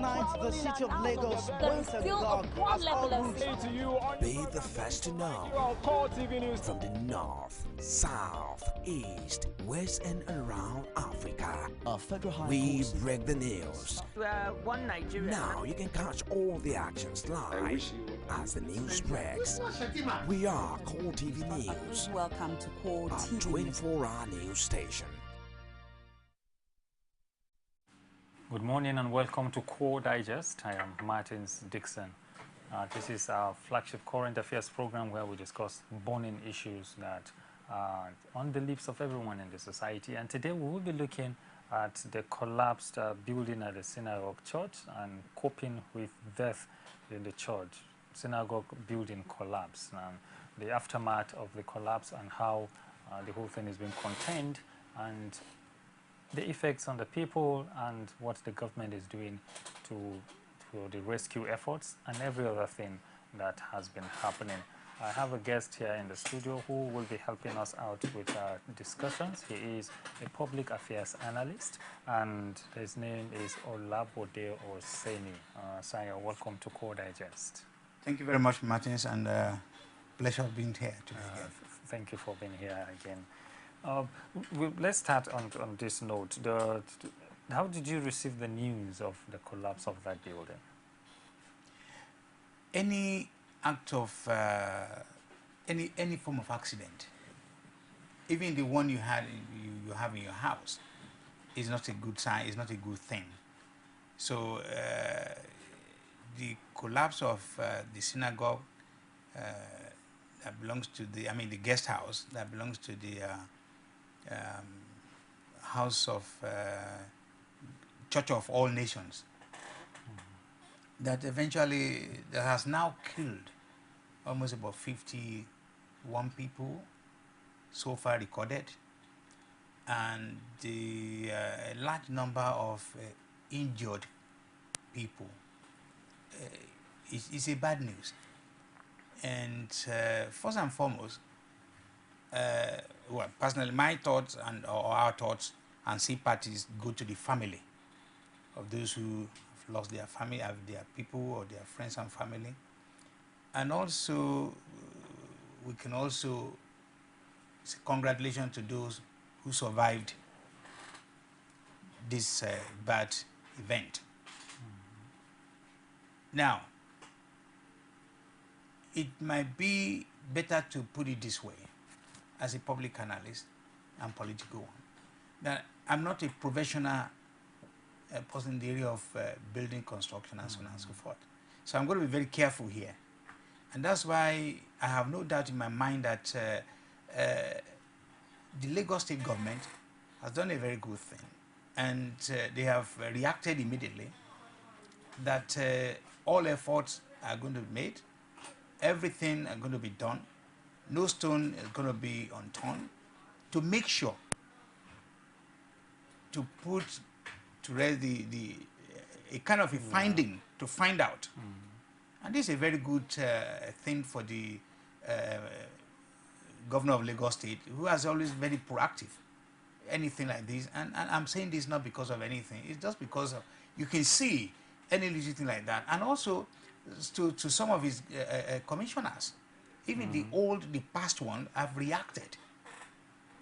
night, the city of Lagos there is still a poor level of Be the first to know. From the north, south, east, west, and around Africa, we break the news. One Nigeria. Now you can catch all the actions live as the news breaks. We are Core TV News. Welcome to Core TV. A 24-hour news station. Good morning and welcome to Core Digest. I am Martins Dixon. This is our flagship current affairs program where we discuss burning issues that are on the lips of everyone in the society. And today we will be looking at the collapsed building at the synagogue church and coping with death in the church. Synagogue building collapse and the aftermath of the collapse and how the whole thing is being contained, and the effects on the people and what the government is doing to the rescue efforts and every other thing that has been happening. I have a guest here in the studio who will be helping us out with our discussions. He is a public affairs analyst and his name is Olabode Oseni. Saya, welcome to Core Digest. Thank you very much, Martins, and pleasure being here today again. Thank you for being here again. Let's start on this note. How did you receive the news of the collapse of that building? Any act of any form of accident, even the one you have in your house, is not a good sign. Is not a good thing. So the collapse of the synagogue that belongs to the guest house that belongs to the house of Church of All Nations, that has now killed almost about 51 people so far recorded, and a large number of injured people. It's a bad news. And first and foremost, well, personally, my thoughts or our thoughts and sympathies go to the family of those who have lost their family, their people or their friends and family. And also, we can also say congratulations to those who survived this bad event. Now, it might be better to put it this way, as a public analyst and political one, that I'm not a professional person in the area of building construction and so on and so forth. So I'm going to be very careful here. And that's why I have no doubt in my mind that the Lagos State government has done a very good thing. And they have reacted immediately that all efforts are going to be made, everything are going to be done, no stone is going to be unturned to make sure to put to rest a kind of a finding to find out. And this is a very good thing for the governor of Lagos State, who has always very proactive, anything like this. And I'm saying this not because of anything, it's just because of, you can see any little thing like that. And also to some of his commissioners, even the past one, have reacted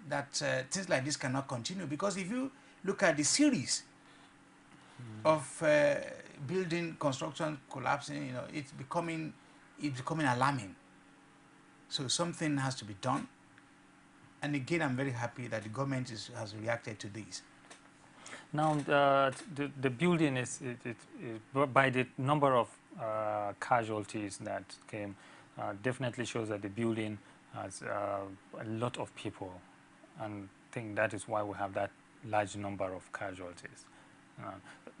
that things like this cannot continue, because if you look at the series of building construction collapsing, it's becoming alarming. So something has to be done. And again, I'm very happy that the government has reacted to this. Now, the building is by the number of casualties that came, definitely shows that the building has a lot of people, and I think that is why we have that large number of casualties.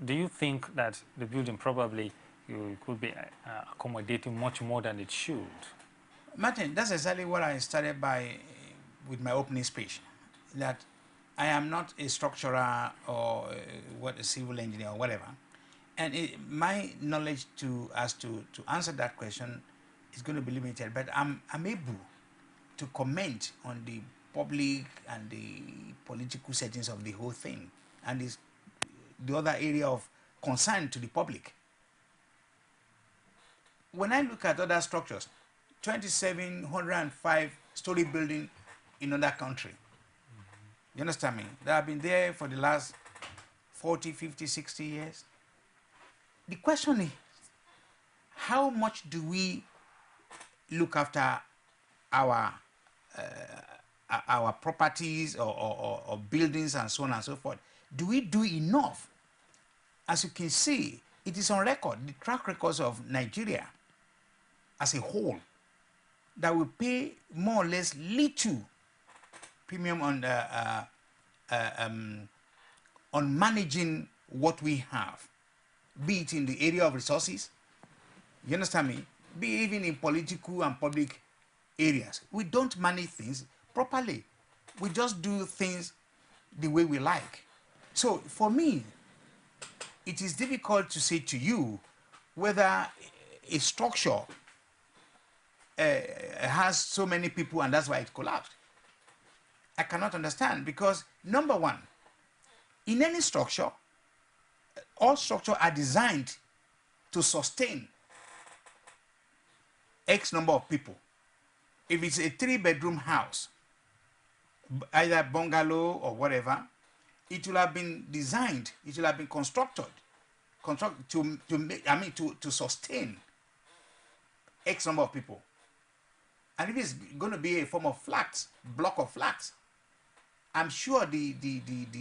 Do you think that the building probably could be accommodating much more than it should? Martin, that's exactly what I started with my opening speech, that I am not a structurer or a civil engineer or whatever. And my knowledge to answer that question is going to be limited, but I'm able to comment on the public and the political settings of the whole thing, and the other area of concern to the public. When I look at other structures, 2,705-story building in another country, you understand me? They have been there for the last 40, 50, 60 years. The question is, how much do we look after our properties or buildings and so on and so forth? Do we do enough? As you can see, it is on record, the track records of Nigeria as a whole, that we pay more or less little premium on managing what we have, be it in the area of resources, you understand me, be even in political and public areas. We don't manage things properly. We just do things the way we like. So for me, it is difficult to say to you whether a structure has so many people and that's why it collapsed. I cannot understand, because number one, in any structure, all structures are designed to sustain X number of people. If it's a 3-bedroom house, either bungalow or whatever, it will have been designed, it will have been constructed to sustain X number of people. And if it's going to be a form of flats, block of flats, I'm sure the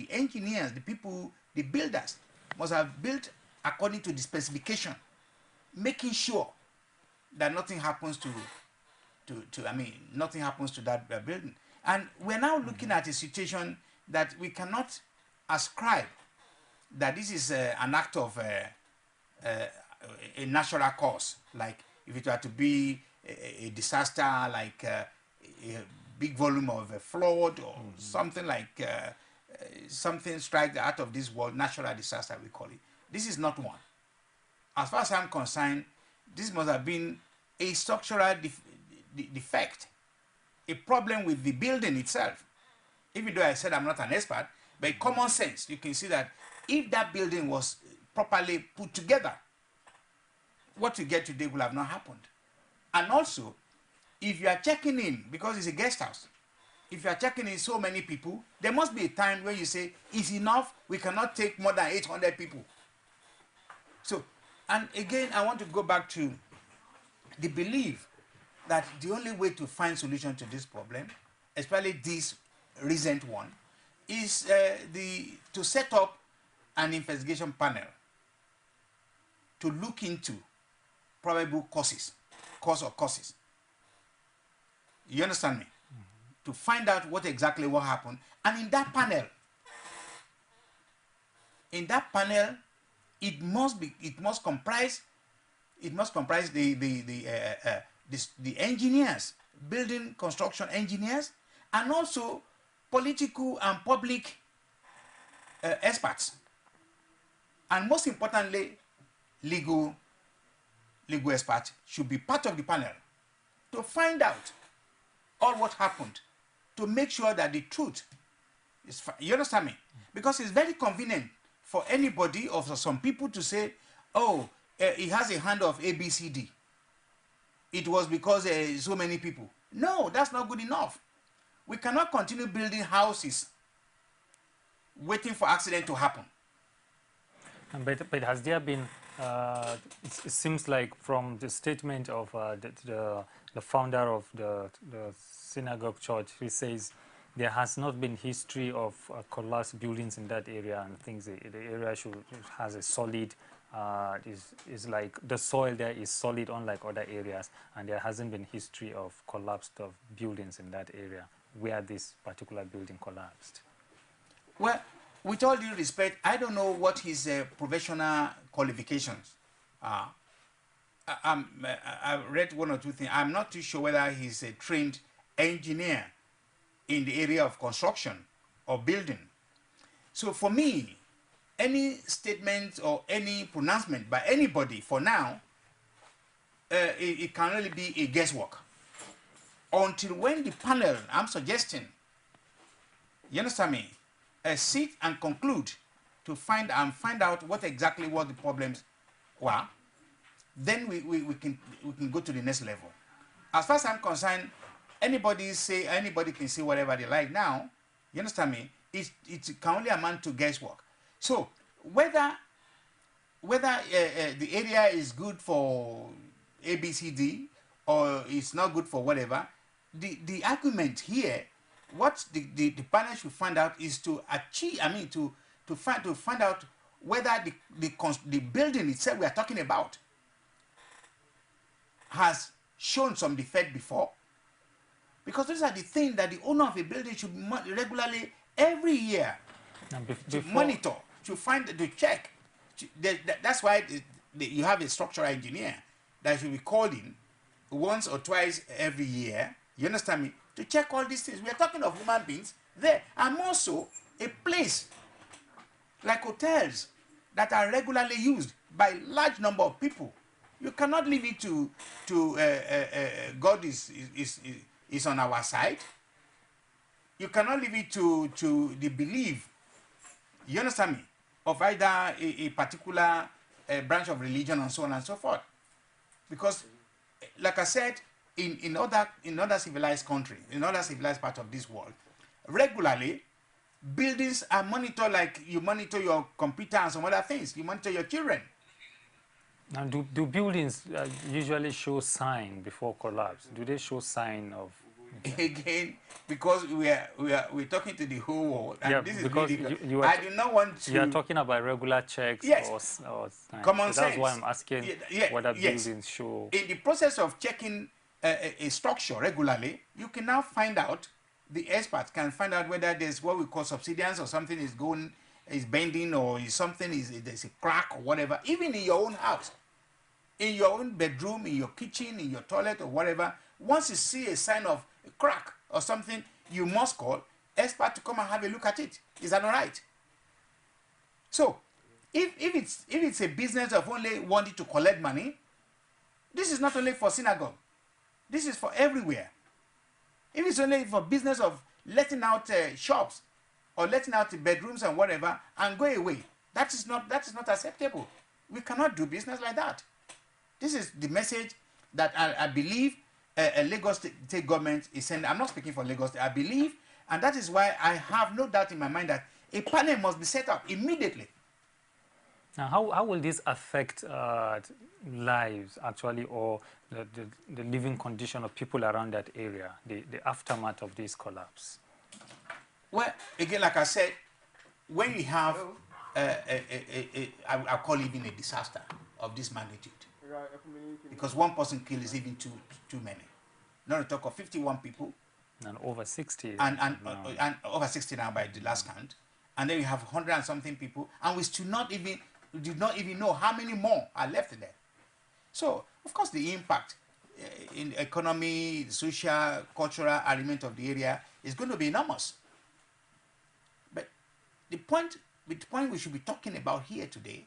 engineers, the people, the builders must have built according to the specification, making sure that nothing happens nothing happens to that building. And we're now looking at a situation that we cannot ascribe that this is an act of a natural cause, like if it were to be a disaster, like a big volume of a flood or something like something strike out of this world, natural disaster we call it. This is not one. As far as I'm concerned, this must have been a structural defect, a problem with the building itself. Even though I said I'm not an expert, by common sense, you can see that if that building was properly put together, what you get today will have not happened. And also, if you are checking in, because it's a guest house, if you are checking in so many people, there must be a time when you say, it's enough, we cannot take more than 800 people. So, and again, I want to go back to the belief that the only way to find solution to this problem, especially this recent one, is to set up an investigation panel to look into probable cause or causes. You understand me? To find out what happened. And in that panel, it must comprise the engineers, building construction engineers, and also political and public experts, and most importantly, legal experts should be part of the panel to find out all what happened, to make sure that the truth is. You understand me? Because it's very convenient for anybody or for some people to say, oh, it has a hand of ABCD. It was because so many people. No, that's not good enough. We cannot continue building houses waiting for accident to happen. But has there been, it seems like from the statement of the founder of the synagogue church, he says there has not been history of collapsed buildings in that area, and things. The area has a solid, is like the soil there is solid, unlike other areas, and there hasn't been history of collapsed of buildings in that area where this particular building collapsed. Well, with all due respect, I don't know what his professional qualifications are. I've read one or two things. I'm not too sure whether he's a trained engineer in the area of construction or building. So for me, any statement or any pronouncement by anybody for now, it can only be a guesswork. Until when the panel, I'm suggesting, you understand me, sit and conclude to find out what exactly what the problems were, then we can go to the next level. As far as I'm concerned, anybody can say whatever they like now. You understand me? It can only amount to guesswork. So whether the area is good for ABCD or it's not good for whatever, the argument here, what the panel should find out is to achieve. I mean to find out whether the building itself we are talking about has shown some defect before, because those are the things that the owner of a building should regularly every year to monitor, to check. That's why you have a structural engineer that should be called in once or twice every year. You understand me? To check all these things. We are talking of human beings there, and also a place like hotels that are regularly used by large number of people. You cannot leave it to God is on our side. You cannot leave it to the belief, you understand me, of either a particular branch of religion and so on and so forth. Because, like I said, in other civilized countries, in other civilized parts of this world, regularly buildings are monitored like you monitor your computer and some other things. You monitor your children. Now, do buildings usually show sign before collapse? Do they show sign of? Again, because we're talking to the whole world, and yeah, this is because really I do not want to. You are talking about regular checks, yes, or signs. Common so sense. That's why I'm asking whether yes. buildings show. In the process of checking a structure regularly, you can now find out. The experts can find out whether there's what we call subsidence or something is bending, or there's a crack or whatever. Even in your own house, in your own bedroom, in your kitchen, in your toilet or whatever, once you see a sign of a crack or something, you must call expert to come and have a look at it. Is that all right? So, if it's a business of only wanting to collect money, this is not only for synagogue. This is for everywhere. If it's only for business of letting out shops or letting out bedrooms and whatever and go away, that is not acceptable. We cannot do business like that. This is the message that I believe Lagos State government is sending. I'm not speaking for Lagos State. I believe, and that is why I have no doubt in my mind that a panel must be set up immediately. Now, how will this affect lives, actually, or the living condition of people around that area, the aftermath of this collapse? Well, again, like I said, when you have, I'll call it even a disaster of this magnitude, because one person killed is even too many. Not to talk of 51 people. And over 60. And over 60 now by the last count. And then you have 100 and something people, and we did not even know how many more are left there. So, of course, the impact in the economy, the social, cultural element of the area is going to be enormous. But the point we should be talking about here today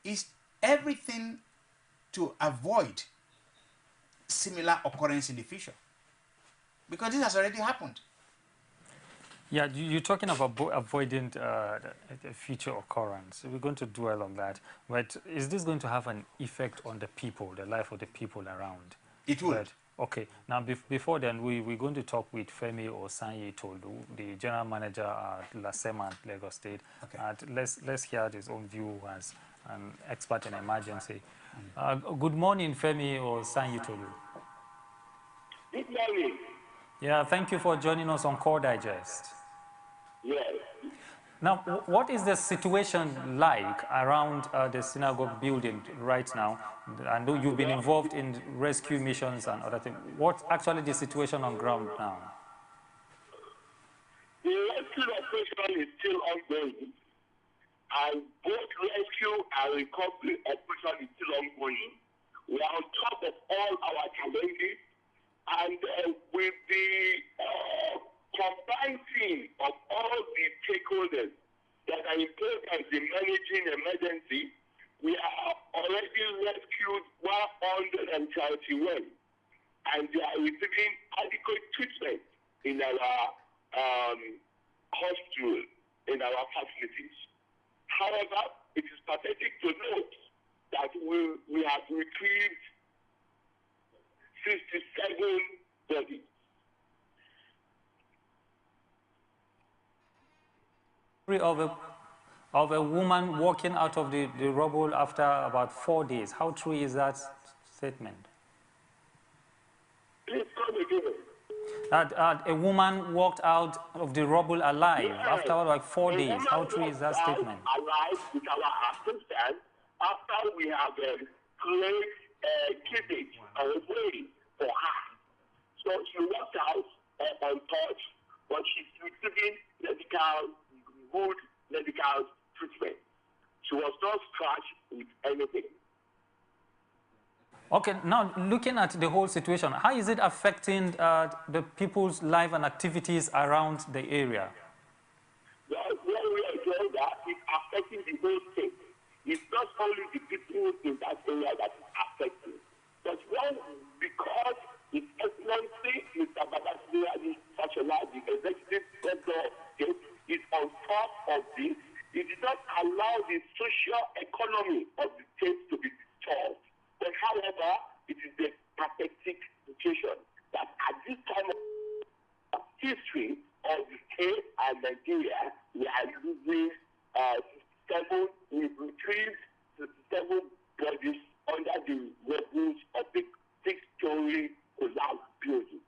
is everything to avoid similar occurrence in the future. Because this has already happened. Yeah, you're talking about avoiding a future occurrence. We're going to dwell on that. But is this going to have an effect on the people, the life of the people around? It will. Okay. Now, before then, we're going to talk with Femi Osanyitolu, the general manager at LASEMA, Lagos State. Okay. Let's hear his own view as an expert in emergency. Good morning, Femi Osanyitolu. Good morning. Yeah, thank you for joining us on Core Digest. Yes. Now, what is the situation like around the synagogue building right now? I know you've been involved in rescue missions and other things. What's actually the situation on ground now? The rescue operation is still ongoing, and both rescue and recovery operation is still ongoing. We are on top of all our challenges, and with the combined team of all the stakeholders that are important in managing emergency, we have already rescued 131, and they are receiving adequate treatment in our hospital, in our facilities. However, it is pathetic to note that we have retrieved 67 bodies. Of a woman walking out of the rubble after about 4 days. How true is that statement? Please come again. That a woman walked out of the rubble alive after like 4 days. How true is that statement? Alive with our assistance after we have created cleavage or way for her. So she walked out untouched, but she's receiving good medical treatment. She was not scratched with anything. Okay, now looking at the whole situation, how is it affecting the people's life and activities around the area? Well, we are told that it's affecting the whole state. It's not only the people in that area that is affected, but because His Excellency Mr. Babasiwaju Fashola, the executive governor of the state, is on top of this. It did not allow the social economy of the state to be disturbed. But however, it is a pathetic situation that at this time of history of the state and Nigeria, we are losing we've retrieved 67 bodies under the rubble of the 6-story collapsed building.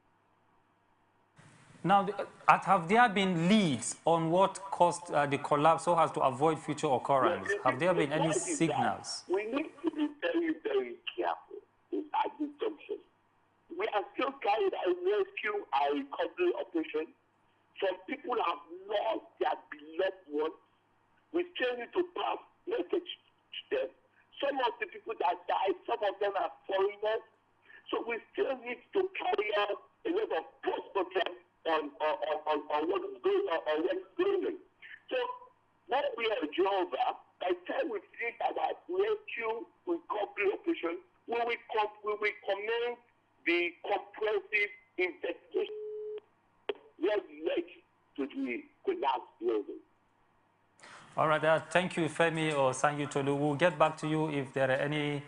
Now, have there been leads on what caused the collapse so as to avoid future occurrence? Have there been any signals? We need to be very, very careful at this junction. We are still carrying a rescue and recovery operation. Some people have lost their beloved ones. We still need to pass message to them. Some of the people that died, some of them are foreigners. So we still need to carry out a lot of post-mortem on what is going on. So what we are doing by the time we finish our rescue recovery operation, we will commence the comprehensive investigation that led to the collapse building. All right, thank you, Femi or Sanyutolu. We'll get back to you if there are any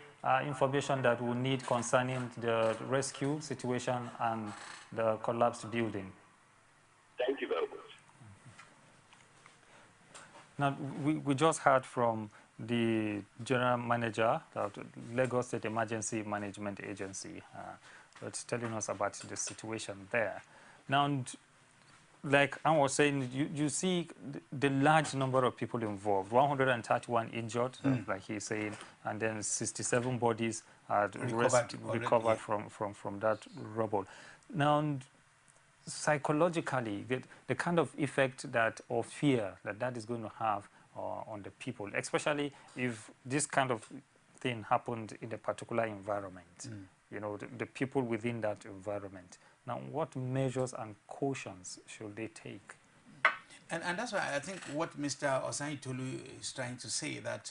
information that we need concerning the rescue situation and the collapsed building. Thank you very much. Now, we just heard from the General Manager of the Lagos State Emergency Management Agency, that's telling us about the situation there. Now, like I was saying, you see the large number of people involved, 131 injured, like he's saying, and then 67 bodies are recovered from that rubble. Now, psychologically, the kind of effect or fear that is going to have on the people, especially if this kind of thing happened in a particular environment, you know, the people within that environment. Now, what measures and cautions should they take? And that's why I think what Mr. Osanyitolu is trying to say, that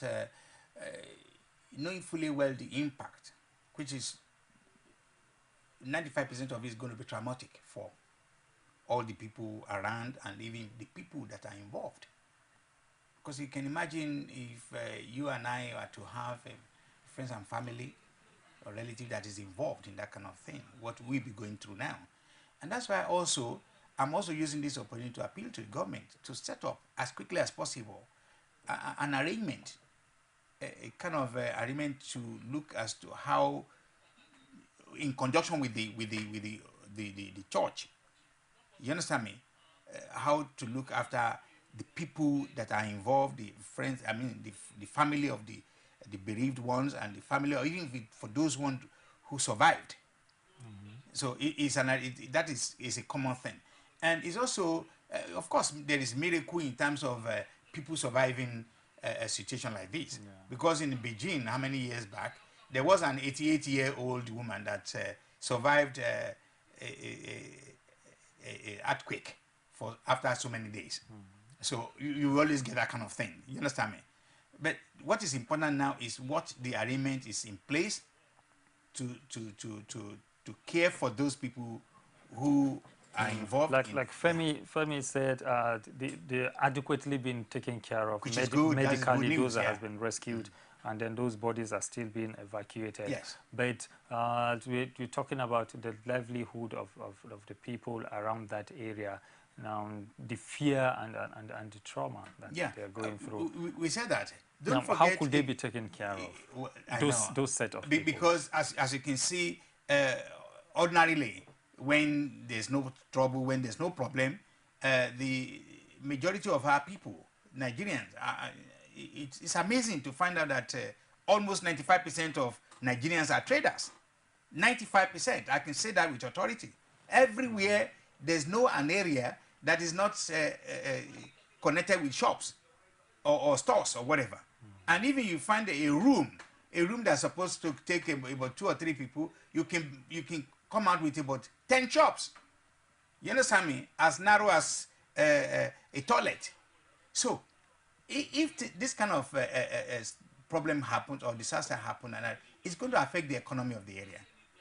knowing fully well the impact, which is 95% of it is going to be traumatic for all the people around and even the people that are involved. Because you can imagine if you and I are to have friends and family or relative that is involved in that kind of thing, what we'll be going through now. And that's why I'm also using this opportunity to appeal to the government to set up as quickly as possible an arrangement, a kind of arrangement to look as to how, in conjunction with the church, you understand me, how to look after the people that are involved, the friends, I mean the family of the bereaved ones, and the family, or even for those ones who survived. So that is a common thing. And it's also, of course, there is miracle in terms of people surviving a situation like this. Yeah. Because in Beijing, how many years back, there was an 88-year-old woman that survived a earthquake after so many days. So you always get that kind of thing. You understand me? But what is important now is what the arrangement is in place to care for those people who are involved. Like Femi said, they adequately been taken care of. Which is good. Medically, Good news, those has been rescued, and then those bodies are still being evacuated. Yes. But we're talking about the livelihood of the people around that area. Now, the fear and the trauma that they're going through. We said that. Don't forget, how could they be taken care of? Those set of people? Because as you can see, ordinarily, when there's no trouble, when there's no problem, the majority of our people, Nigerians, it's amazing to find out that almost 95% of Nigerians are traders. 95%. I can say that with authority. Everywhere, there's an area that is not connected with shops or stores or whatever. And even you find a room that's supposed to take about 2 or 3 people, you can come out with about 10 shops. You understand me? As narrow as a toilet. So, if this kind of problem happens or disaster happens, it's going to affect the economy of the area.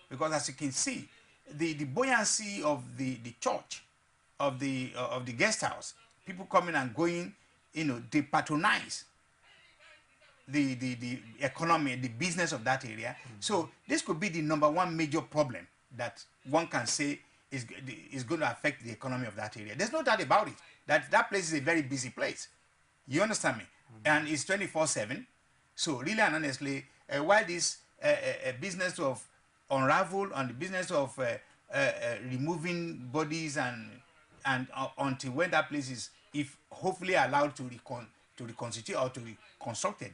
Because as you can see, the buoyancy of the church, of the guest house, people coming and going, they patronize the economy, the business of that area. So this could be the #1 major problem that one can say is going to affect the economy of that area. There's no doubt about it. That place is a very busy place. You understand me? And it's 24/7. So really and honestly, while this business of unravel and the business of removing bodies and until when that place is, if hopefully allowed to reconstitute or to be constructed,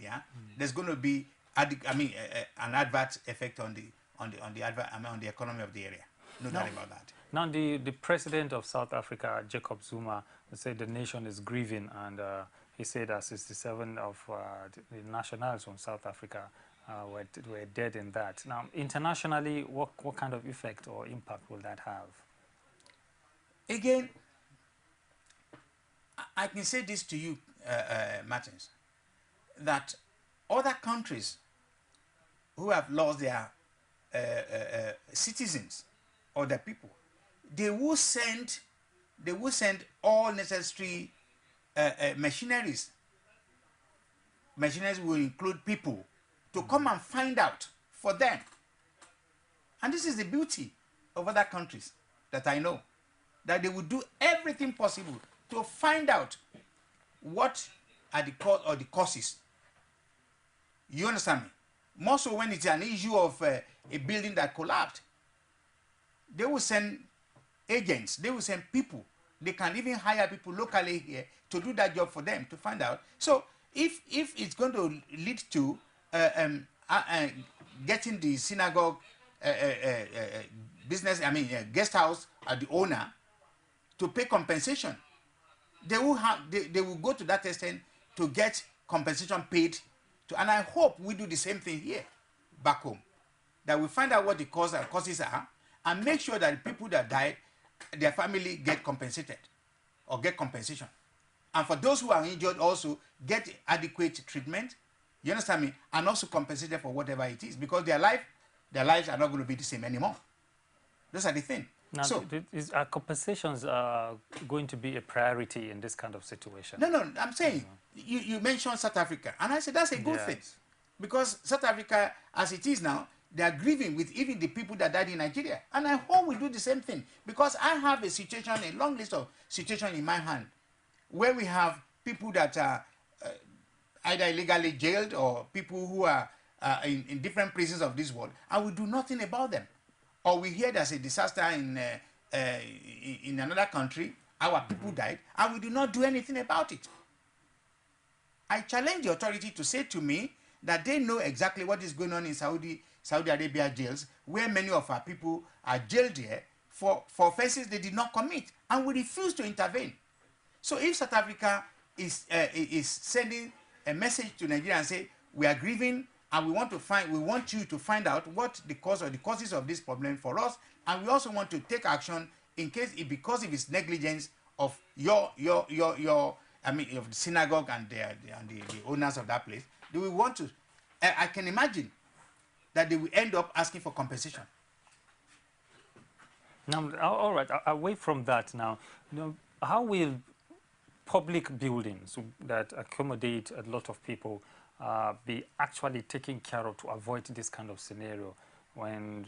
there's going to be an adverse effect on the economy of the area. No doubt about that. Now, the president of South Africa, Jacob Zuma, said the nation is grieving, and he said that 67 of the nationals from South Africa were dead in that. Now, internationally, what kind of effect or impact will that have? Again, I can say this to you, Martins, that other countries who have lost their citizens or their people, they will send all necessary machineries. Machineries will include people to come and find out for them. And this is the beauty of other countries that I know, that they will do everything possible to find out what are the cause or the causes. You understand me? More so when it's an issue of a building that collapsed. They will send agents, they will send people. They can even hire people locally here to do that job for them, to find out. So if it's going to lead to getting the synagogue business, guest house, the owner, to pay compensation, they will go to that extent to get compensation paid. And I hope we do the same thing here, back home, that we find out what the causes are, and make sure that the people that died, their family get compensated or get compensation. And for those who are injured, also get adequate treatment. You understand me? And also compensated for whatever it is, because their lives are not going to be the same anymore. Those are the thing. Now, so, are compensations going to be a priority in this kind of situation? No, I'm saying, you mentioned South Africa, and I said that's a good thing. Because South Africa, as it is now, they are grieving with even the people that died in Nigeria. And I hope we do the same thing, because I have a long list of situations in my hand, where we have people that are either illegally jailed or people who are in different prisons of this world, and we do nothing about them. Or we hear there's a disaster in another country, our people died, and we do not do anything about it. I challenge the authority to say to me that they know exactly what is going on in Saudi Arabia jails, where many of our people are jailed here for offenses they did not commit, and we refuse to intervene. So if South Africa is sending a message to Nigeria and say, we are grieving, and we want you to find out what the cause or the causes of this problem for us, and we also want to take action in case because of its negligence of of the synagogue and the owners of that place. Do we want to? I can imagine that they will end up asking for compensation. Now, all right, away from that now, how will public buildings that accommodate a lot of people be actually taken care of to avoid this kind of scenario when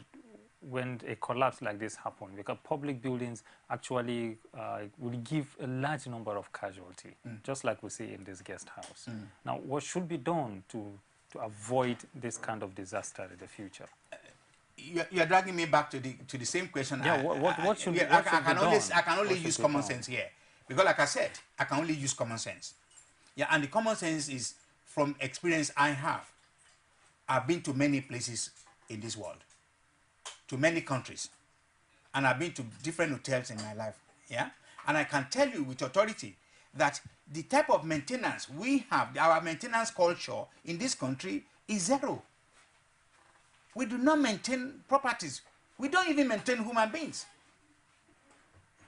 a collapse like this happens? Because public buildings actually will give a large number of casualties, just like we see in this guest house. Now, what should be done to avoid this kind of disaster in the future? You're dragging me back to the same question. Yeah, what should be done? I can only use common sense here. Because like I said, I can only use common sense. Yeah, and the common sense is from experience I have. I've been to many places in this world, to many countries, and I've been to different hotels in my life. Yeah, and I can tell you with authority that the type of maintenance we have, our maintenance culture in this country is zero. We do not maintain properties. We don't even maintain human beings.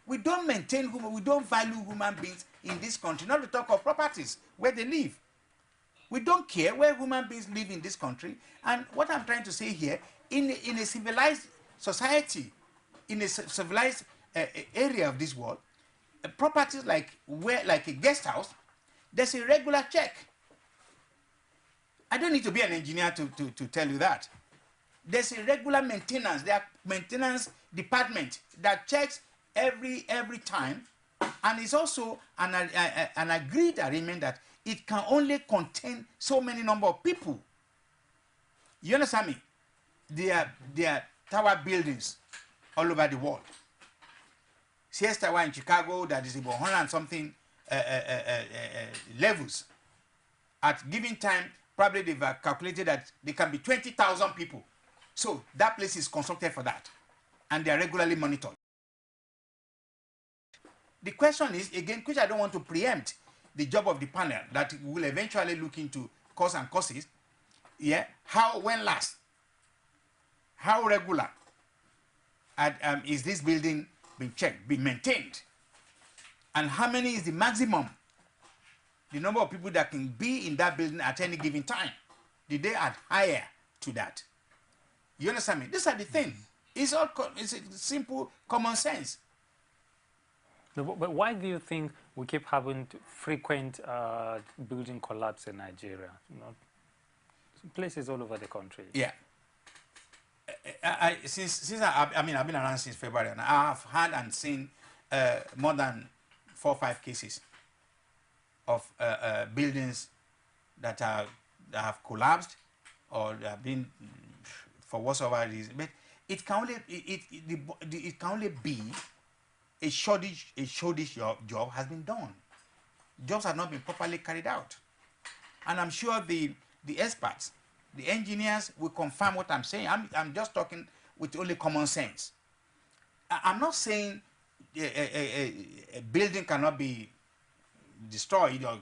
We don't maintain we don't value human beings in this country, not to talk of properties where they live. We don't care where human beings live in this country. And what I'm trying to say here, in a civilized society, in a civilized area of this world, properties like a guest house, there's a regular check. I don't need to be an engineer to tell you that. There's a regular maintenance. There are maintenance department that checks every time, and it's also an agreed arrangement that it can only contain so many number of people. You understand me? There are tower buildings all over the world. CS Tower in Chicago that is about 100 and something levels. At given time, probably they've calculated that there can be 20,000 people. So that place is constructed for that, and they are regularly monitored. The question is, again, which I don't want to preempt the job of the panel that will eventually look into cause and causes. Yeah, how, when last, how regular is this building being checked, being maintained, and how many is the maximum, the number of people that can be in that building at any given time? Did they adhere to that? You understand me? These are the things. It's a simple common sense. But why do you think we keep having frequent building collapse in Nigeria? Places all over the country. Yeah. Since I've been around since February, and I have had and seen more than 4 or 5 cases of buildings that have collapsed or have been for whatsoever reason. But it can only be a shortage job has been done. Jobs have not been properly carried out. And I'm sure the experts, the engineers will confirm what I'm saying. I'm just talking with only common sense. I'm not saying a building cannot be destroyed or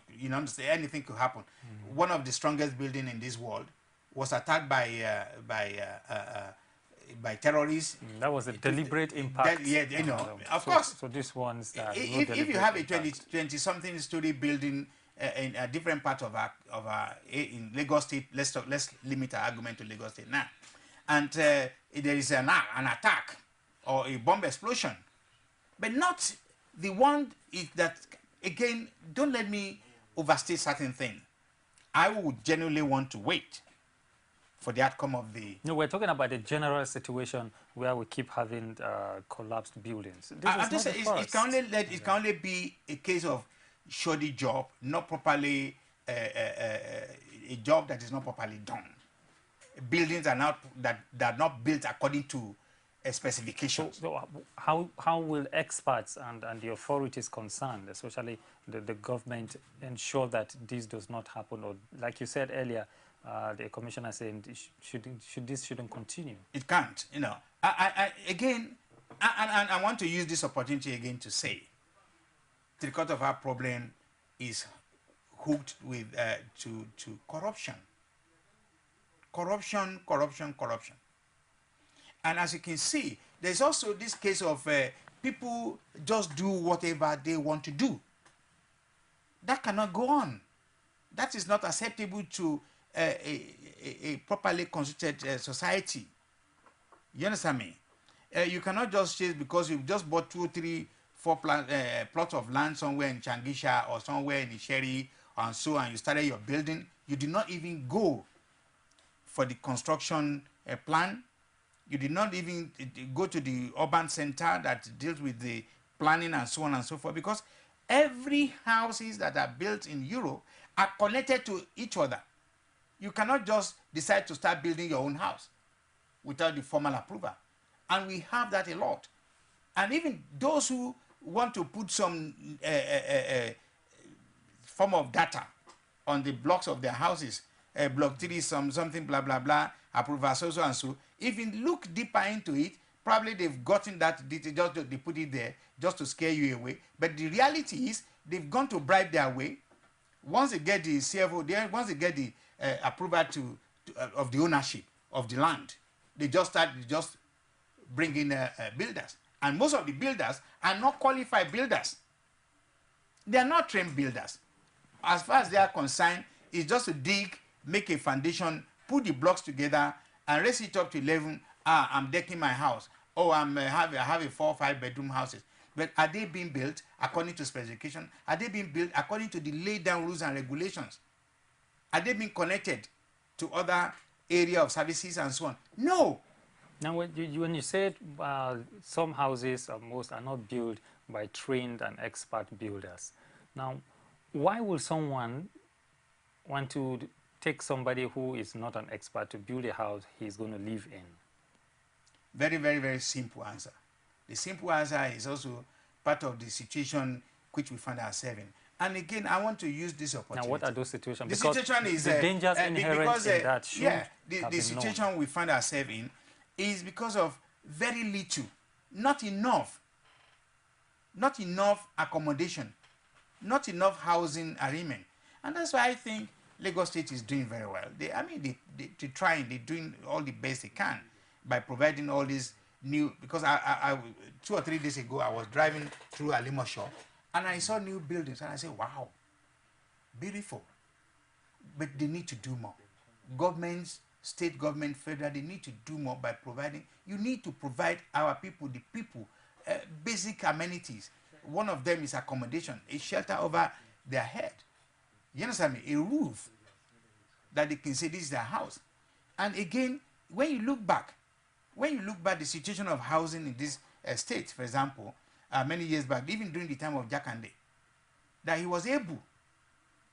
anything could happen. One of the strongest buildings in this world was attacked by terrorists. That was a deliberate impact. Of course. So this one's if you have a 20-something story building in a different part of in Lagos State, let's limit our argument to Lagos State now, and there is an attack or a bomb explosion, but not the one that, again, don't let me overstate certain things. I would genuinely want to wait for the outcome of the... No, we're talking about the general situation where we keep having collapsed buildings. It can only be a case of shoddy job, not properly, a job that is not properly done. Buildings are not built according to specifications. So how will experts and the authorities concerned, especially the government, ensure that this does not happen? Or, like you said earlier, the commissioner saying this shouldn't continue. It can't. I want to use this opportunity again to say, three-quarters of our problem is hooked with to corruption. Corruption. And as you can see, there's also this case of people just do whatever they want to do. That cannot go on. That is not acceptable to a properly constituted society. You understand me? You cannot just chase because you've just bought 2, 3, 4 plots of land somewhere in Changisha or somewhere in Isheri and so, and you started your building. You did not even go for the construction plan. You did not even go to the urban center that deals with the planning and so on and so forth, because every houses that are built in Europe are connected to each other. You cannot just decide to start building your own house without the formal approval. And we have that a lot. And even those who want to put some form of data on the blocks of their houses, block 3, something, blah, blah, blah, approval, so and so. If you look deeper into it, probably they've gotten that detail, just they put it there just to scare you away. But the reality is they've gone to bribe their way. Once they get the CFO, once they get the approval of the ownership of the land, they just bring in builders. And most of the builders are not qualified builders. They are not trained builders. As far as they are concerned, it's just to dig, make a foundation, put the blocks together, and raise it up to 11. I'm decking my house. Oh, I have a 4 or 5 bedroom houses. But are they being built according to specification? Are they being built according to the laid down rules and regulations? Are they being connected to other area of services and so on? No. Now, when you said some houses, most are not built by trained and expert builders. Now, why would someone want to take somebody who is not an expert to build a house he's going to live in? Very, very, very simple answer. The simple answer is also part of the situation which we find ourselves in. And again, I want to use this opportunity. Now, what are those situations? The because situation is the dangers inherent in that should the situation we find ourselves in is because of very little, not enough accommodation, not enough housing arrangement. And that's why I think Lagos State is doing very well. They're doing all the best they can by providing all these new, because I 2 or 3 days ago, I was driving through Alimosho and I saw new buildings and I said, wow, beautiful. But they need to do more. Governments, state government, federal, they need to do more by providing. You need to provide our people, basic amenities. One of them is accommodation, a shelter over their head. You understand me? A roof that they can say this is their house. And again, when you look back, the situation of housing in this state, for example, many years back, even during the time of Jakande, that he was able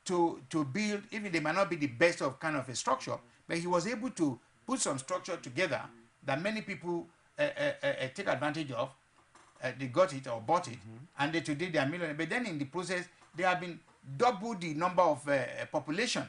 to build, even they might not be the best of kind of a structure, but he was able to put some structure together that many people take advantage of. They got it or bought it, and today they are millionaires. But then in the process, they have been double the number of population.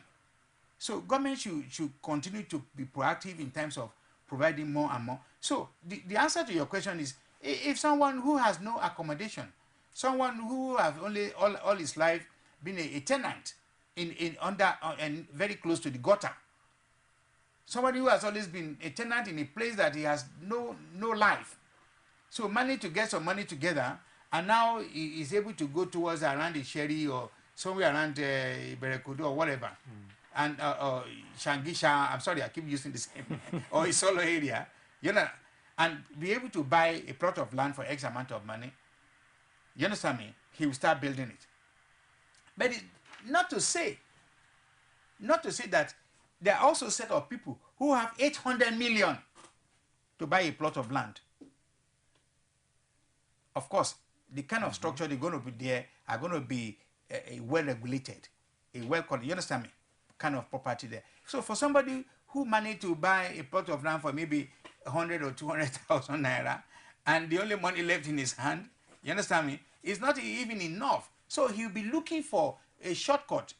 So government should continue to be proactive in terms of providing more and more. So the answer to your question is, if someone who has no accommodation, someone who has only all his life been a tenant and very close to the gutter, somebody who has always been a tenant in a place that he has no life, so managed to get some money together, and now he is able to go towards around the Sherry or somewhere around Berekodo or whatever, and Shangisha, I'm sorry, I keep using the same, or a solo area, you know, and be able to buy a plot of land for X amount of money, you understand me? He will start building it. But not to say that there are also a set of people who have 800 million to buy a plot of land. Of course, the kind of structure they're going to be there are going to be well-regulated, you understand me, kind of property there. So for somebody who managed to buy a plot of land for maybe 100 or 200,000 naira, and the only money left in his hand, you understand me, is not even enough. So he'll be looking for a shortcut.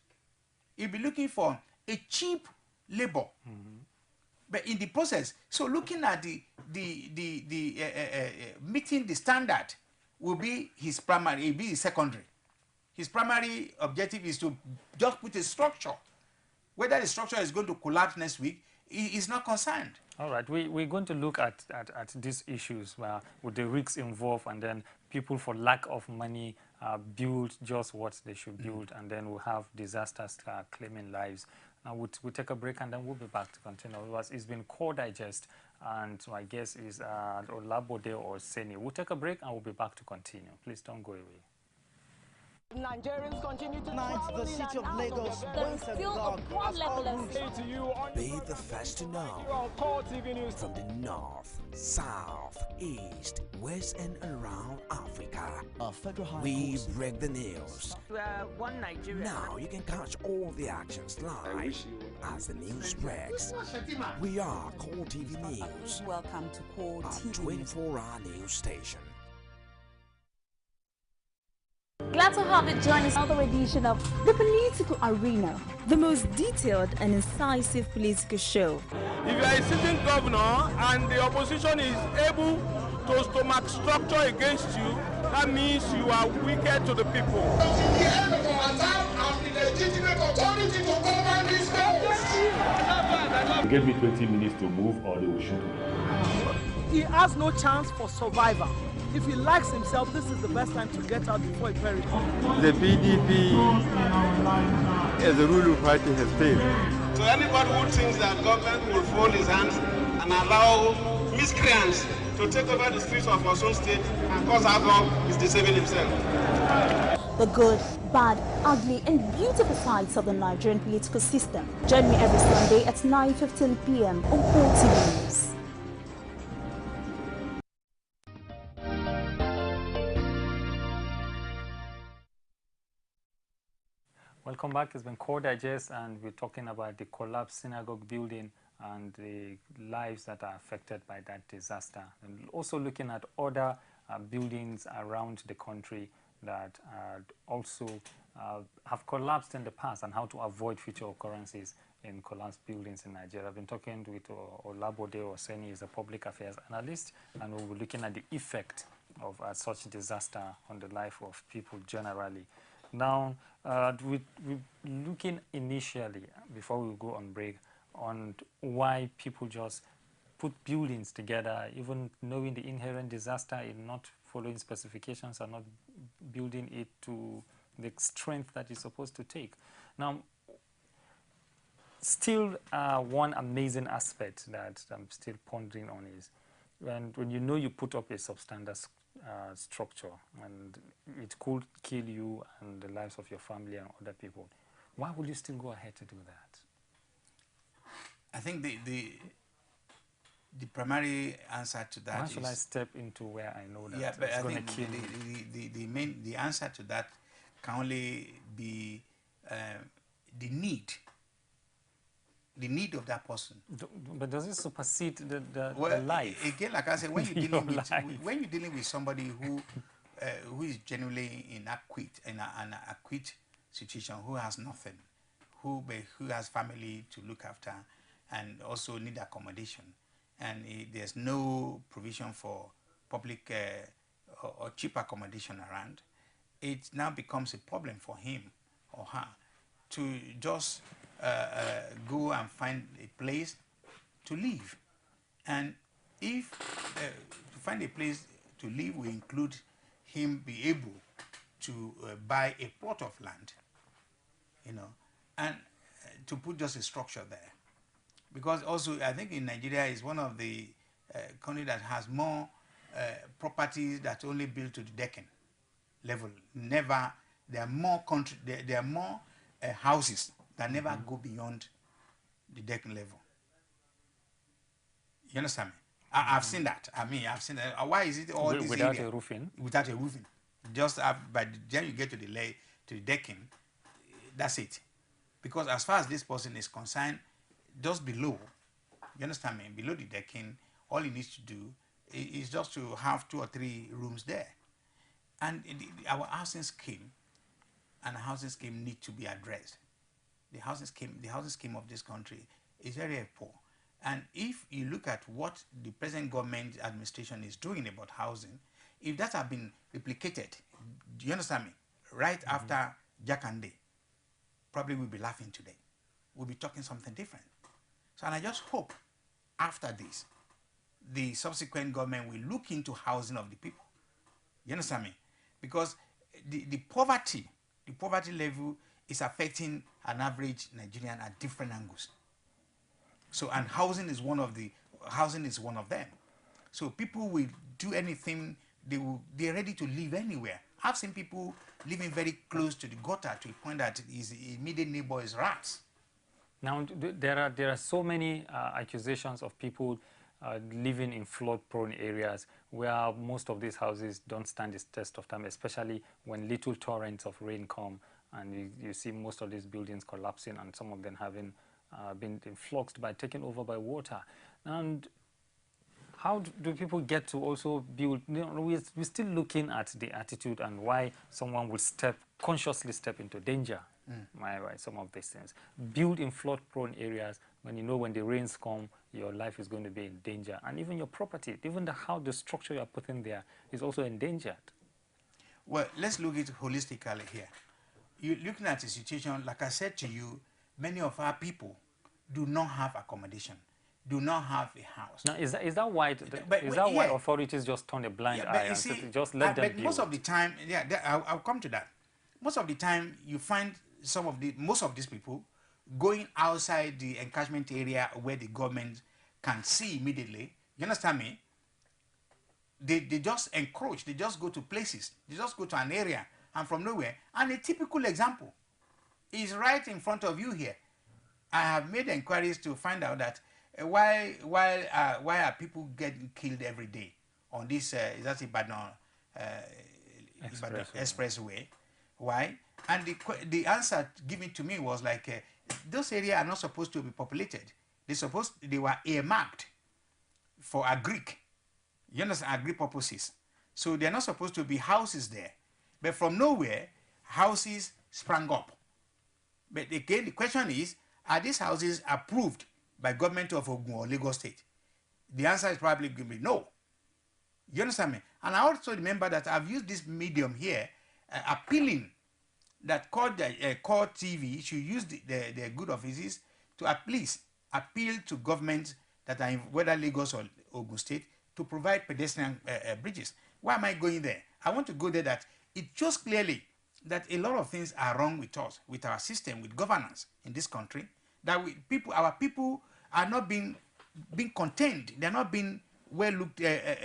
He'll be looking for a cheap labor. But in the process, so looking at meeting the standard will be his primary, it will be his secondary. His primary objective is to just put a structure. Whether the structure is going to collapse next week, he is not concerned. All right, we're going to look at these issues with the risks involved, and then people for lack of money build just what they should build, and then we'll have disasters claiming lives. Now we'll take a break, and then we'll be back to continue. It's been Core Digest And my guest is Olabode or Seni. We'll take a break and we'll be back to continue. Please don't go away. Nigerians continue to travel the city of Lagos. There is still a poor level of Be the first to know from the north, south, east, west, and around Africa. We break the news. One Nigeria. Now you can catch all the actions live as the news breaks. We are Core TV News, Welcome to Core a TV News. 24-hour news station. Glad to have you join us another edition of The Political Arena, the most detailed and incisive political show. If you are a sitting governor and the opposition is able to stomach structure against you, that means you are wicked to the people. The end of our time and the legitimate authority to govern this country. Give me 20 minutes to move or they will shoot me. He has no chance for survival. If he likes himself, this is the best time to get out before he perishes. The PDP as a ruling party has failed. So anybody who thinks that government will fold his hands and allow miscreants to take over the streets of our own state and cause havoc is deceiving himself. The good, bad, ugly, and beautiful sides of the Nigerian political system. Join me every Sunday at 9:15 p.m. on Core TV News. Welcome back. It's been Core Digest, and we're talking about the collapsed synagogue building and the lives that are affected by that disaster. And also looking at other buildings around the country that also have collapsed in the past and how to avoid future occurrences in collapsed buildings in Nigeria. I've been talking with Olabode Oseni, who is a public affairs analyst, and we'll be looking at the effect of such disaster on the life of people generally. Now, we're looking initially, before we go on break, on why people just put buildings together, even knowing the inherent disaster in not following specifications and not building it to the strength that it's supposed to take. Now, still one amazing aspect that I'm still pondering on is when you know you put up a substandard structure and it could kill you and the lives of your family and other people, why would you still go ahead to do that? I think the primary answer to that Why should I step into where I know that but it's I going to think kill the answer to that can only be the need of that person. But does it supersede the life? Again, like I said, when you're dealing with somebody who is genuinely in an acute situation, who has nothing, who has family to look after, and also need accommodation, and there's no provision for public or cheap accommodation around, it now becomes a problem for him or her to just go and find a place to live. And if to find a place to live will include him be able to buy a plot of land, and to put just a structure there. Because also, I think in Nigeria is one of the countries that has more properties that only built to the decking level. There are more houses that never go beyond the decking level. You understand me? I've seen that. I've seen that. Why is it all this without area? a roofing? Without a roofing. Just by the time you get to the decking, that's it. Because as far as this person is concerned, just below, you understand me? Below the decking, all he needs to do is just to have 2 or 3 rooms there. And our housing scheme need to be addressed. The housing scheme of this country is very, very poor. And if you look at what the present government administration is doing about housing, if that had been replicated, do you understand me? Right after Jakande, probably we'll be laughing today. We'll be talking something different. So, and I just hope after this, the subsequent government will look into housing of the people. You understand me? Because the poverty level is affecting an average Nigerian at different angles. So, and housing is one of the housing is one of them. So people will do anything. They're ready to live anywhere. I've seen people living very close to the gutter to the point that his immediate neighbor is rats. Now, there are so many accusations of people living in flood-prone areas where most of these houses don't stand the test of time, especially when little torrents of rain come, and you see most of these buildings collapsing and some of them having been influxed by taken over by water. And how do people get to also build? You know, we're still looking at the attitude and why someone would consciously step into danger. Some of these things. Build in flood-prone areas when you know when the rains come, your life is going to be in danger. And even your property, even the structure you're putting there is also endangered. Well, let's look at it holistically here. You're looking at a situation, like I said to you, many of our people do not have accommodation, do not have a house. Now, is that why why authorities just turn a blind eye and see, just let them build? Most of the time, I'll come to that. Most of the time, you find most of these people going outside the encashment area where the government can see immediately. You understand me? They just encroach. They just go to places. They just go to an area and from nowhere. And a typical example is right in front of you here. I have made inquiries to find out that why are people getting killed every day on this Ibadan expressway? Why? And the answer given to me was like, those areas are not supposed to be populated. They were earmarked for agric. You understand, agri purposes. So they're not supposed to be houses there. But from nowhere, houses sprang up. But again, the question is, are these houses approved by government of Ogun or Lagos State? The answer is probably going to be no. You understand me? And I also remember that I've used this medium here, appealing that Core TV should use the good offices to at least appeal to governments that are in whether Lagos or Ogun State to provide pedestrian bridges. Why am I going there? I want to go there that it shows clearly that a lot of things are wrong with us, with our system, with governance in this country, that our people are not being contained. They're not being well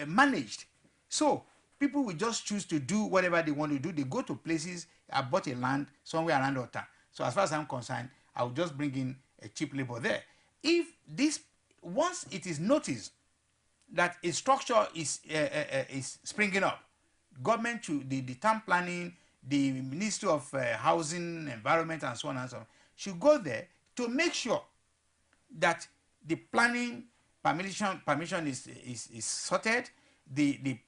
managed. So people will just choose to do whatever they want to do. They go to places. I bought a land somewhere around the town. So as far as I'm concerned, I will just bring in a cheap labor there. If this, once it is noticed that a structure is springing up, government to the town planning, the Ministry of Housing, Environment, and so on and so on, should go there to make sure that the planning permission is sorted, the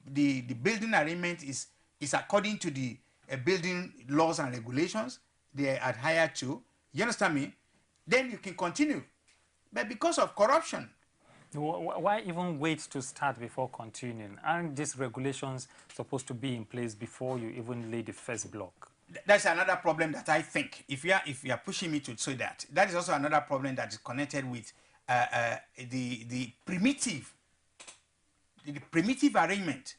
building arrangement is according to the building laws and regulations they adhere to. You understand me? Then you can continue. But because of corruption, why even wait to start before continuing? Aren't these regulations supposed to be in place before you even lay the first block? That's another problem that I think, if you are pushing me to say that, that is also another problem that is connected with the primitive arrangement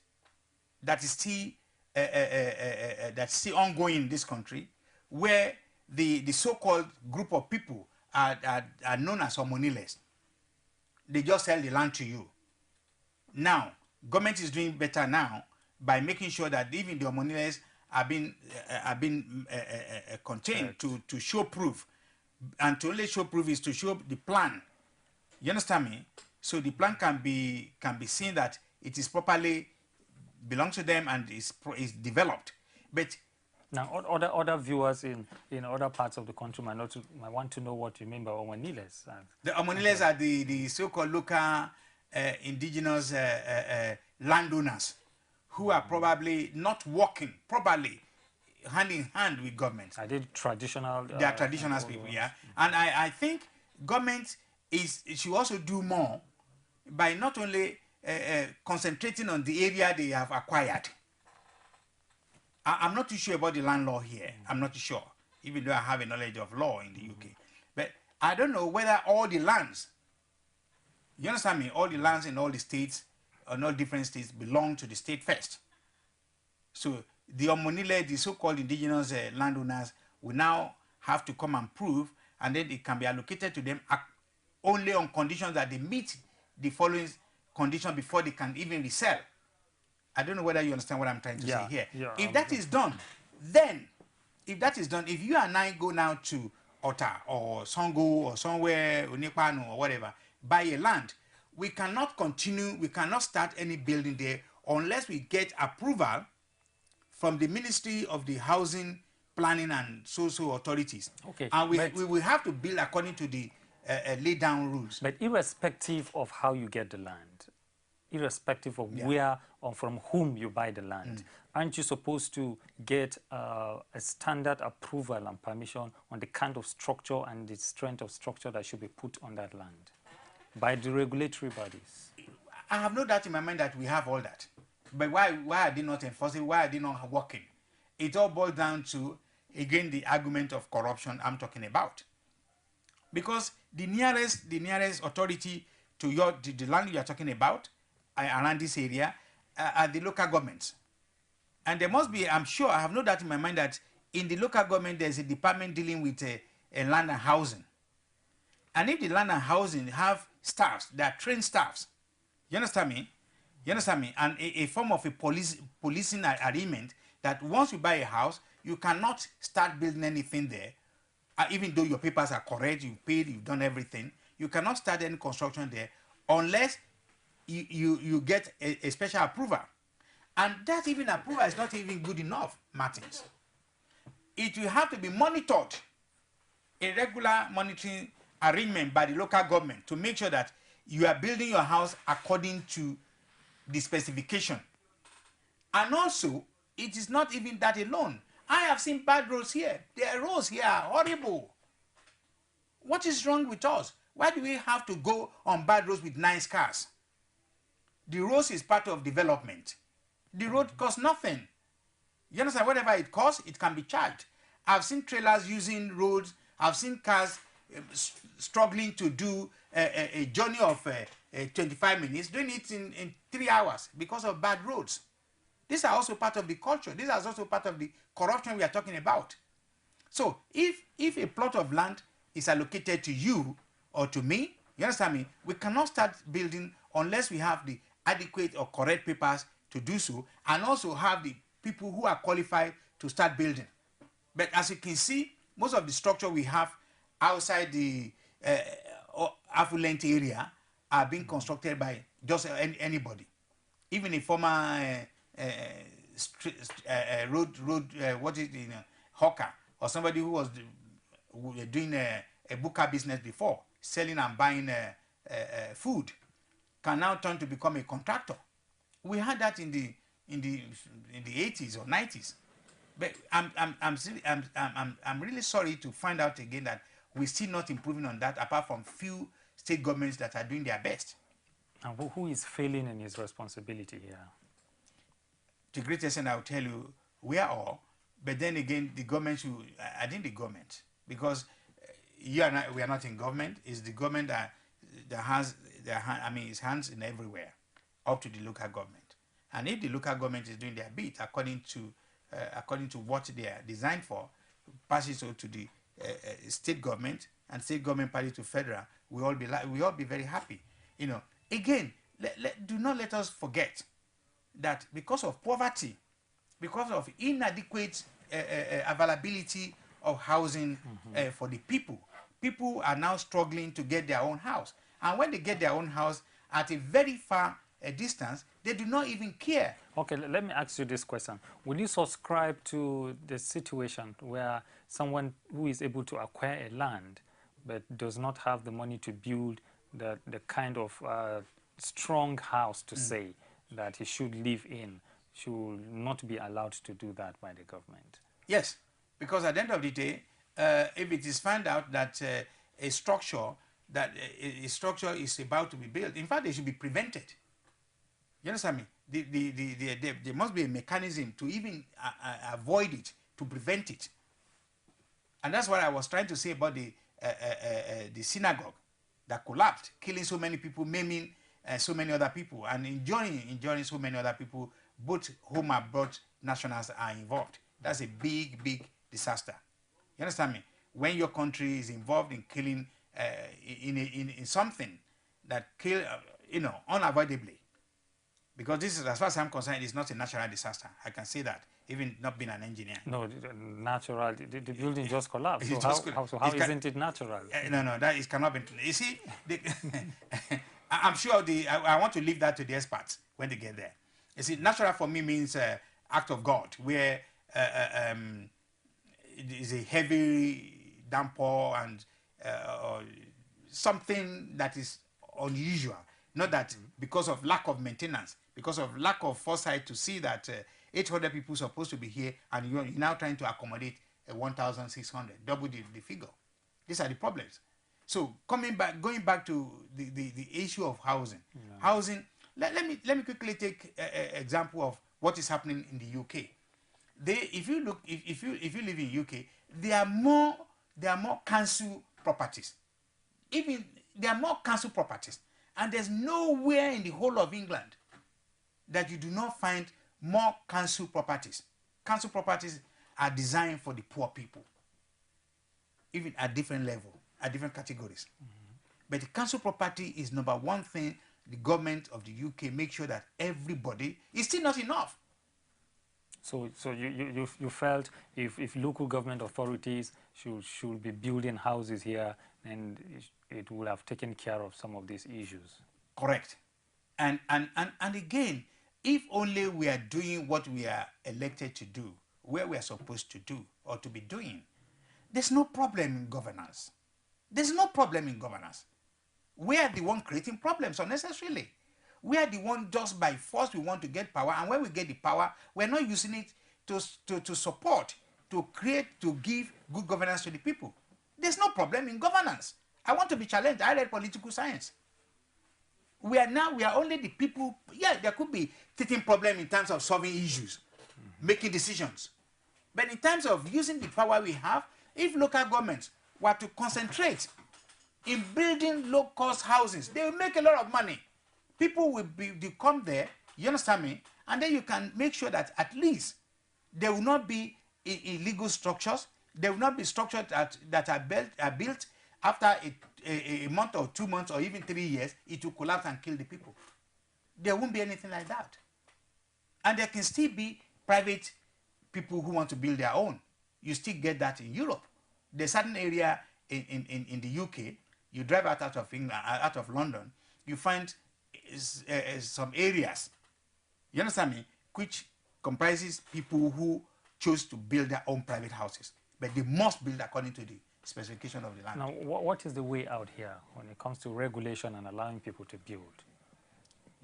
that is still ongoing in this country, where the so-called group of people are known as homoniles. They just sell the land to you. Now, government is doing better now by making sure that even the homoniles are being contained to show proof, and to only show proof is to show the plan. You understand me? So the plan can be seen that it is properly belongs to them and is developed. But now, other viewers in other parts of the country might want to know what you mean by homoniles. The homoniles are the so-called local indigenous landowners who are probably not working properly hand in hand with government. Are they traditional? They are traditional people, yeah. And I think government should also do more by not only concentrating on the area they have acquired. I'm not too sure about the land law here. I'm not too sure, even though I have a knowledge of law in the UK. But I don't know whether all the lands, you understand me, all the lands in all the states, and all different states belong to the state first. So the Omonile, the so-called indigenous landowners, will now have to come and prove, and then it can be allocated to them only on conditions that they meet the following condition before they can even resell. I don't know whether you understand what I'm trying to say here. If that is done, then, if you and I go now to Ota or Songo or somewhere, Unipano or whatever, buy a land, we cannot continue, we cannot start any building there unless we get approval from the Ministry of the Housing, Planning and Social Authorities. Okay. And we will have to build according to the laid down rules. But irrespective of how you get the land, irrespective of where or from whom you buy the land, aren't you supposed to get a standard approval and permission on the kind of structure and the strength of structure that should be put on that land by the regulatory bodies? I have no doubt in my mind that we have all that. But why are they not enforcing? Why are they not working? It all boils down to, again, the argument of corruption I'm talking about. Because the nearest authority to the land you are talking about around this area are the local governments. And there must be, I'm sure, I have no doubt in my mind that in the local government there's a department dealing with a land and housing. And if the land and housing have staffs, they are trained staffs, you understand me? You understand me? And a form of a policing agreement that once you buy a house, you cannot start building anything there. Even though your papers are correct, you've paid, you've done everything, you cannot start any construction there unless you get a special approval. And that even approval is not even good enough, Martins. It will have to be monitored, a regular monitoring arrangement by the local government to make sure that you are building your house according to the specification. And also, it is not even that alone. I have seen bad roads here. Their roads here are horrible. What is wrong with us? Why do we have to go on bad roads with nice cars? The roads is part of development. The road costs nothing. You understand? Whatever it costs, it can be charged. I've seen trailers using roads. I've seen cars struggling to do a journey of 25 minutes, doing it in 3 hours because of bad roads. These are also part of the culture. These are also part of the corruption we are talking about. So if a plot of land is allocated to you or to me, you understand me, we cannot start building unless we have the adequate or correct papers to do so, and also have the people who are qualified to start building. But as you can see, most of the structure we have outside the affluent area are being constructed by just anybody. Even a former hawker or somebody who was doing a buka business before, selling and buying food, can now turn to become a contractor. We had that in the 80s or 90s. But I'm really sorry to find out again that we're still not improving on that, apart from few state governments that are doing their best. And who is failing in his responsibility here? To a great extent, I'll tell you, we are all. But then again, the government should, I think the government, because you and I, we are not in government, it's the government that has its hands in everywhere, up to the local government. And if the local government is doing their bit according to what they are designed for, passes to the state government, and state government party to federal, we all be very happy. You know, again, do not let us forget that because of poverty, because of inadequate availability of housing for the people are now struggling to get their own house. And when they get their own house at a very far distance, they do not even care. Okay, let me ask you this question. Will you subscribe to the situation where someone who is able to acquire a land but does not have the money to build the kind of strong house to say that he should live in, should not be allowed to do that by the government? Yes, because at the end of the day, if it is found out that a structure is about to be built, in fact, they should be prevented. You understand me? There must be a mechanism to even avoid it, to prevent it. And that's what I was trying to say about the synagogue that collapsed, killing so many people, maiming so many other people, and enjoying so many other people. Both home and abroad nationals are involved. That's a big, big disaster. You understand me? When your country is involved in killing in something that kill you know, unavoidably. Because this is, as far as I'm concerned, it's not a natural disaster. I can say that, even not being an engineer. No, natural. The building just collapsed. So how isn't it natural? No, that it cannot be. You see, I'm sure I want to leave that to the experts when they get there. You see, natural for me means act of God, where it is a heavy downpour and or something that is unusual. Not that because of lack of maintenance, because of lack of foresight to see that 800 people are supposed to be here and you're now trying to accommodate 1,600, double the figure. These are the problems. So going back to the issue of housing. Yeah. Housing, let me quickly take an example of what is happening in the UK. If you live in UK, there are more council properties. Even there are more council properties. And there's nowhere in the whole of England that you do not find more council properties. Council properties are designed for the poor people, even at different levels, at different categories. Mm-hmm. But the council property is number one thing the government of the UK makes sure that everybody is still not enough. So you felt if local government authorities should be building houses here, and it would have taken care of some of these issues. Correct. And again, if only we are doing what we are elected to do, where we are supposed to do or to be doing, there's no problem in governance. There's no problem in governance. We are the one creating problems unnecessarily. We are the one just by force we want to get power, and when we get the power, we're not using it to support, to create, to give good governance to the people. There's no problem in governance. I want to be challenged. I read political science. We are only the people. Yeah, there could be teething problem in terms of solving issues, making decisions. But in terms of using the power we have, if local governments were to concentrate in building low-cost houses, they will make a lot of money. People will come there, you understand me? And then you can make sure that at least there will not be illegal structures. There will not be structures that are built after a month or 2 months or even 3 years, it will collapse and kill the people. There won't be anything like that. And there can still be private people who want to build their own. You still get that in Europe. There's certain area in the UK, you drive out of England, out of London, you find some areas, you understand me, which comprises people who chose to build their own private houses. But they must build according to the specification of the land. Now, what is the way out here when it comes to regulation and allowing people to build?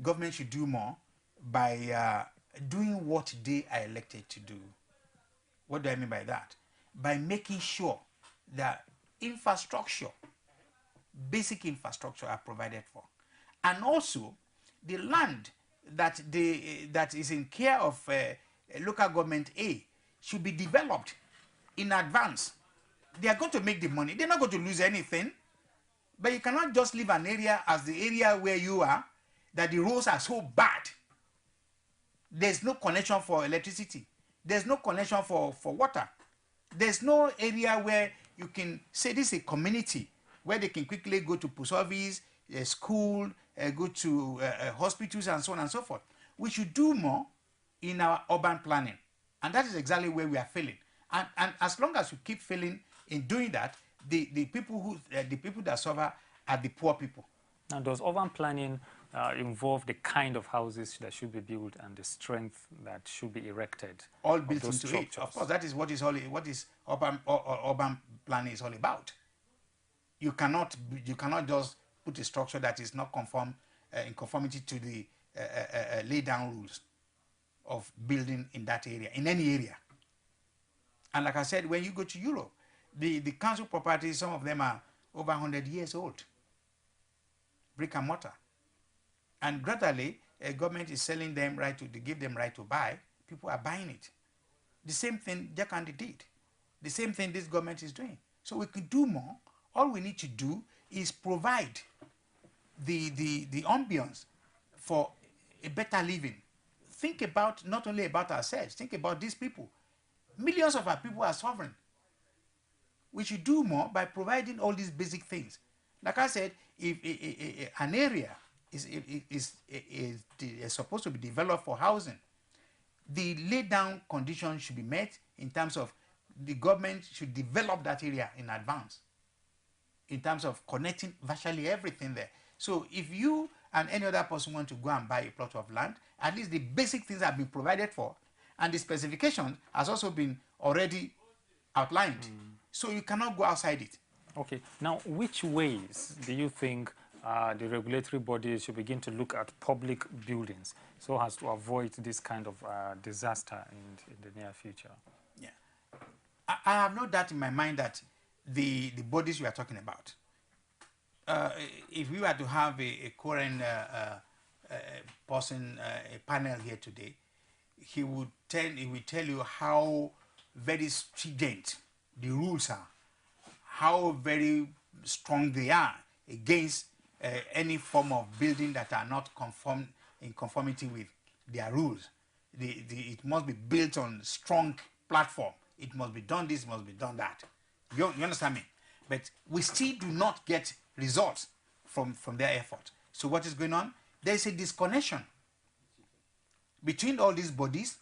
Government should do more by doing what they are elected to do. What do I mean by that? By making sure that infrastructure, basic infrastructure are provided for. And also, the land that is in care of local government A should be developed in advance. They are going to make the money. They're not going to lose anything. But you cannot just leave an area as the area where you are, that the roads are so bad. There's no connection for electricity. There's no connection for water. There's no area where you can say this is a community where they can quickly go to post office, school, go to hospitals and so on and so forth. We should do more in our urban planning. And that is exactly where we are failing. And as long as we keep failing in doing that, the people that suffer are the poor people. Now, does urban planning involve the kind of houses that should be built and the strength that should be erected? All built into it. Of course, that is what is urban planning is all about. You cannot just put a structure that is not in conformity to the laid down rules of building in that area, in any area. And like I said, when you go to Europe, the council properties, some of them are over 100 years old, brick and mortar. And gradually, a government is selling them they give them right to buy. People are buying it. The same thing Jakande did. The same thing this government is doing. So we could do more. All we need to do is provide the ambience for a better living. Think about not only about ourselves, think about these people. Millions of our people are suffering. We should do more by providing all these basic things. Like I said, if an area is supposed to be developed for housing. The laid down conditions should be met in terms of the government should develop that area in advance in terms of connecting virtually everything there. So if you and any other person want to go and buy a plot of land, at least the basic things have been provided for, and the specification has also been already outlined. So you cannot go outside it. Okay. Now, which ways do you think the regulatory bodies should begin to look at public buildings so as to avoid this kind of disaster in the near future? Yeah, I have no doubt in my mind that the bodies you are talking about, if we were to have a current person, a panel here today, he will tell you how very stringent the rules are, how very strong they are against any form of building that are not in conformity with their rules. It must be built on strong platform. It must be done this, must be done that. You understand me? But we still do not get results from their effort. So what is going on? There is a disconnection between all these bodies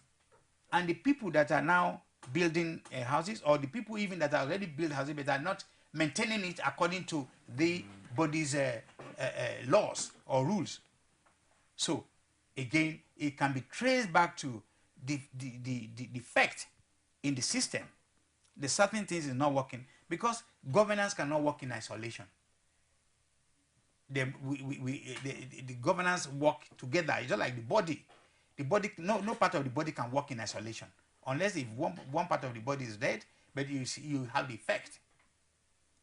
and the people that are now building houses, or the people even that are already built houses but are not maintaining it according to the body's laws or rules. So again, it can be traced back to the defect in the system. The certain things is not working because governance cannot work in isolation. The governance work together. It's just like the body. The body, no part of the body can work in isolation unless if one part of the body is dead, but you have the effect.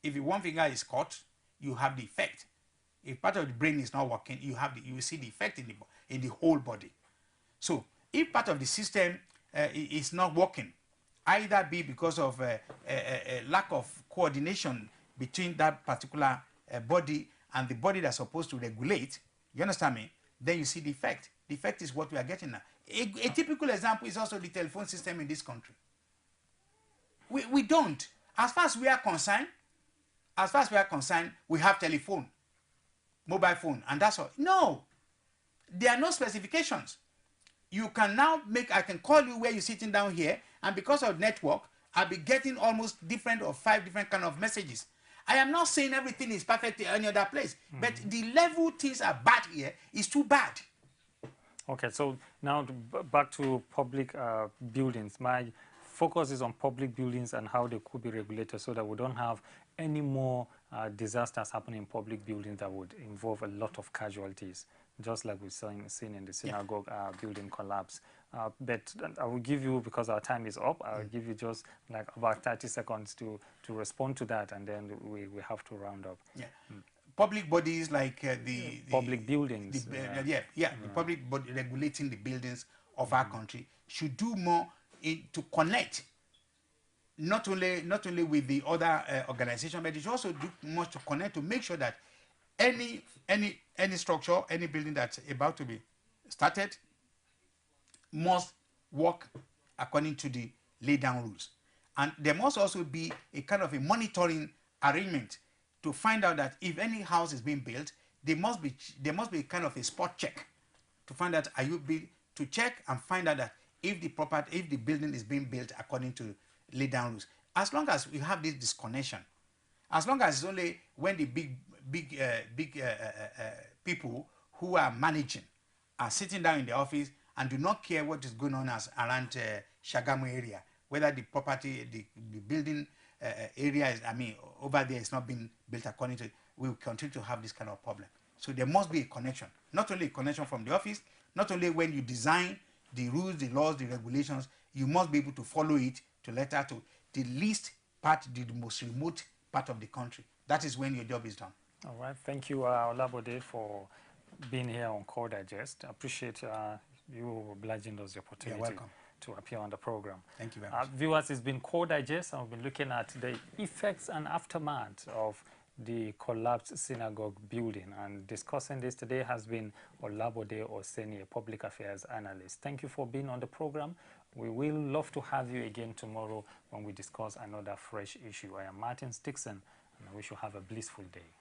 If one finger is cut, you have the effect. If part of the brain is not working, you will see the effect in the whole body. So if part of the system is not working, either be because of a lack of coordination between that particular body and the body that's supposed to regulate, you understand me? Then you see the effect. The effect is what we are getting now. A typical example is also the telephone system in this country. We don't. As far as we are concerned, we have telephone, mobile phone, and that's all. No, there are no specifications. You can now I can call you where you're sitting down here, and because of network, I'll be getting almost 5 different kind of messages. I am not saying everything is perfect in any other place, but the level things are bad here is too bad. Okay, so now back to public buildings. My focus is on public buildings and how they could be regulated so that we don't have any more disasters happening in public buildings that would involve a lot of casualties, just like we've seen in the synagogue building collapse. But I will give you, because our time is up, I'll give you just like about 30 seconds to respond to that, and then we have to round up. Yeah. Public bodies like the public buildings. The public body regulating the buildings of our country should do more to connect not only with the other organization, but it should also do much to connect to make sure that any structure, any building that's about to be started must work according to the laid down rules. And there must also be a kind of a monitoring arrangement to find out that if any house is being built, there must be a kind of a spot check to find out to check and find out that if the building is being built according to laid down rules. As long as we have this disconnection, as long as it's only when the big people who are managing are sitting down in the office and do not care what is going on around Shagamu area, whether the property, the building area is, over there is not being built according to it, we will continue to have this kind of problem. So there must be a connection, not only a connection from the office, not only when you design the rules, the laws, the regulations, you must be able to follow it to letter to the least part, the most remote part of the country. That is when your job is done. All right. Thank you, Olabode, for being here on Core Digest. I appreciate you obliging us the opportunity to appear on the program. Thank you very much. Viewers, it's been Core Digest, and we've been looking at the effects and aftermath of the collapsed synagogue building. And discussing this today has been Olabode Oseni, a public affairs analyst. Thank you for being on the program. We will love to have you again tomorrow when we discuss another fresh issue. I am Martin Dixon, and I wish you have a blissful day.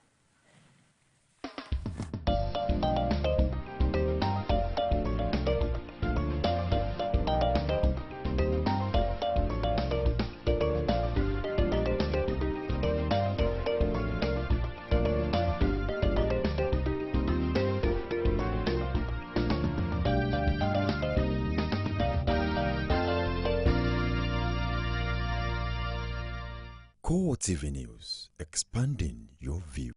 Core TV News, expanding your view.